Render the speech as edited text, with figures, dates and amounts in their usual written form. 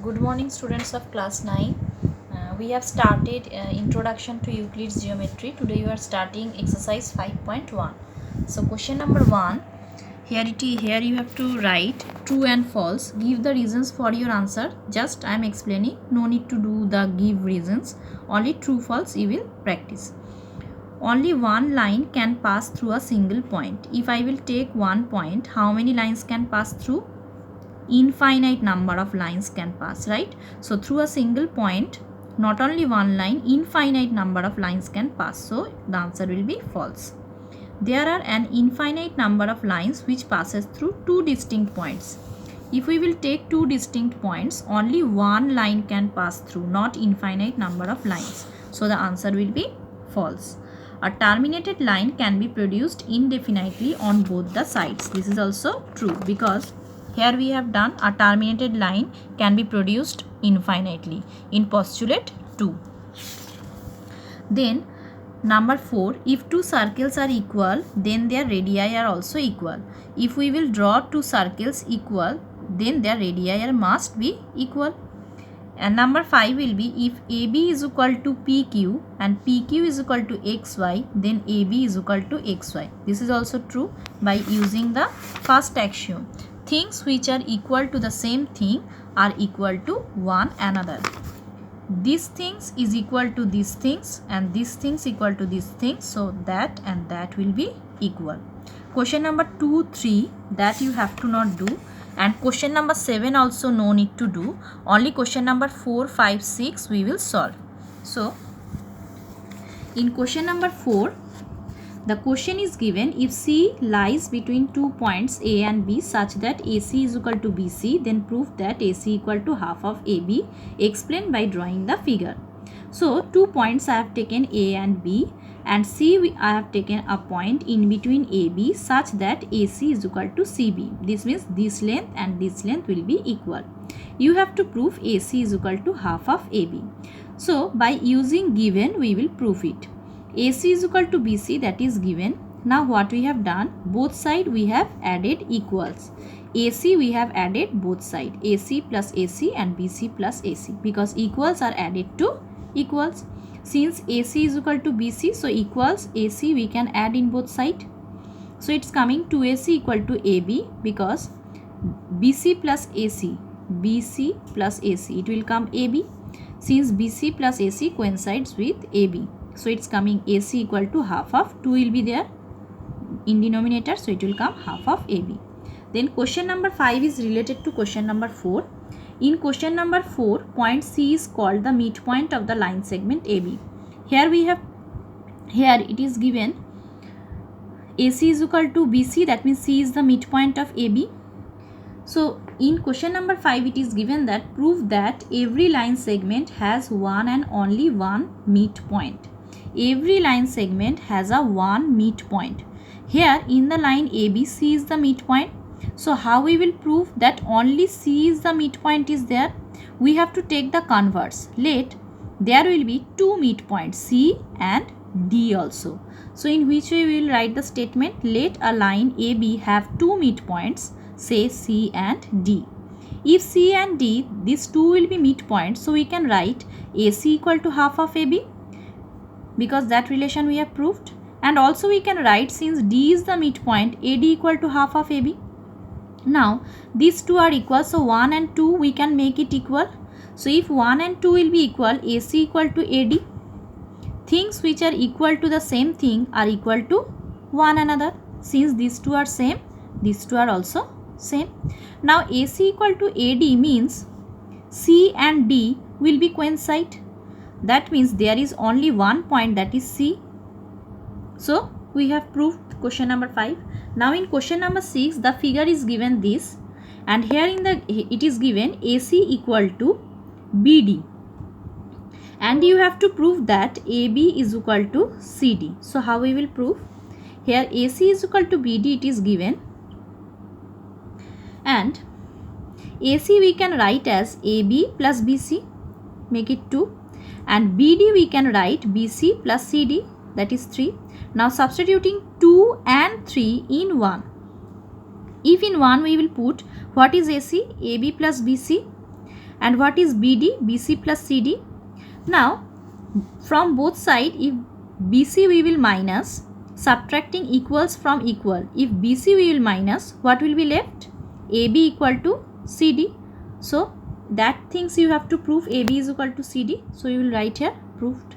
Good morning, students of class 9. We have started introduction to Euclid's geometry. Today you are starting exercise 5.1. So question number 1, here you have to write true and false. Give the reasons for your answer. Just I am explaining, no need to do the give reasons. Only true false you will practice. Only one line can pass through a single point. If I will take one point, how many lines can pass through? Infinite number of lines can pass, right? So through a single point, not only one line, infinite number of lines can pass. So the answer will be false. There are an infinite number of lines which passes through two distinct points. If we will take two distinct points, only one line can pass through, not infinite number of lines. So the answer will be false. A terminated line can be produced indefinitely on both the sides. This is also true because here we have done a terminated line can be produced infinitely in postulate 2. Then number 4, if two circles are equal, then their radii are also equal. If we will draw two circles equal, then their radii must be equal. And number 5 will be if AB is equal to PQ and PQ is equal to XY, then AB is equal to XY. This is also true by using the first axiom. Things which are equal to the same thing are equal to one another. These things is equal to these things and these things equal to these things. So that and that will be equal. Question number 2, 3 that you have to not do. And question number 7 also no need to do. Only question number 4, 5, 6 we will solve. So in question number 4, the question is given if C lies between two points A and B such that AC is equal to BC, then prove that AC equal to half of AB. Explain by drawing the figure. So 2 points I have taken A and B, and C I have taken a point in between AB such that AC is equal to CB. This means this length and this length will be equal. You have to prove AC is equal to half of AB. So by using given we will prove it. AC is equal to BC, that is given. Now what we have done, both side we have added equals. AC we have added both side, AC plus AC and BC plus AC, because equals are added to equals. Since AC is equal to BC, so equals AC we can add in both side. So it's coming to AC equal to AB, because BC plus AC, BC plus AC, it will come AB. Since BC plus AC coincides with AB, so it's coming AC equal to half of 2 will be there in denominator, so it will come half of AB. Then question number 5 is related to question number 4. In question number 4, point C is called the midpoint of the line segment AB. Here it is given AC is equal to BC, that means C is the midpoint of AB. So in question number 5 it is given that prove that every line segment has one and only one midpoint. Every line segment has a one midpoint. Here in the line AB, C is the midpoint. So how we will prove that only C is the midpoint is there? We have to take the converse. Let there will be two midpoints, C and D also. So in which way we will write the statement? Let a line AB have two midpoints, say C and D. If C and D, these two will be midpoints, so we can write AC equal to half of AB, because that relation we have proved. And also we can write, since D is the midpoint, AD equal to half of AB. Now these two are equal, so 1 and 2 we can make it equal. So if 1 and 2 will be equal, AC equal to AD. Things which are equal to the same thing are equal to one another. Since these two are same, these two are also same. Now AC equal to AD means C and D will be coincide. That means there is only one point, that is C. So we have proved question number 5. Now in question number 6, the figure is given this, and here it is given AC equal to BD, and you have to prove that AB is equal to CD. So how we will prove? Here AC is equal to BD it is given, and AC we can write as AB plus BC, make it 2. And BD we can write BC plus CD, that is 3. Now substituting 2 and 3 in 1. If in 1 we will put what is AC? AB plus BC. And what is BD? BC plus CD. Now from both sides, if BC we will minus, subtracting equals from equal. If BC we will minus, what will be left? AB equal to CD. So that things you have to prove AB is equal to CD. So you will write here proved.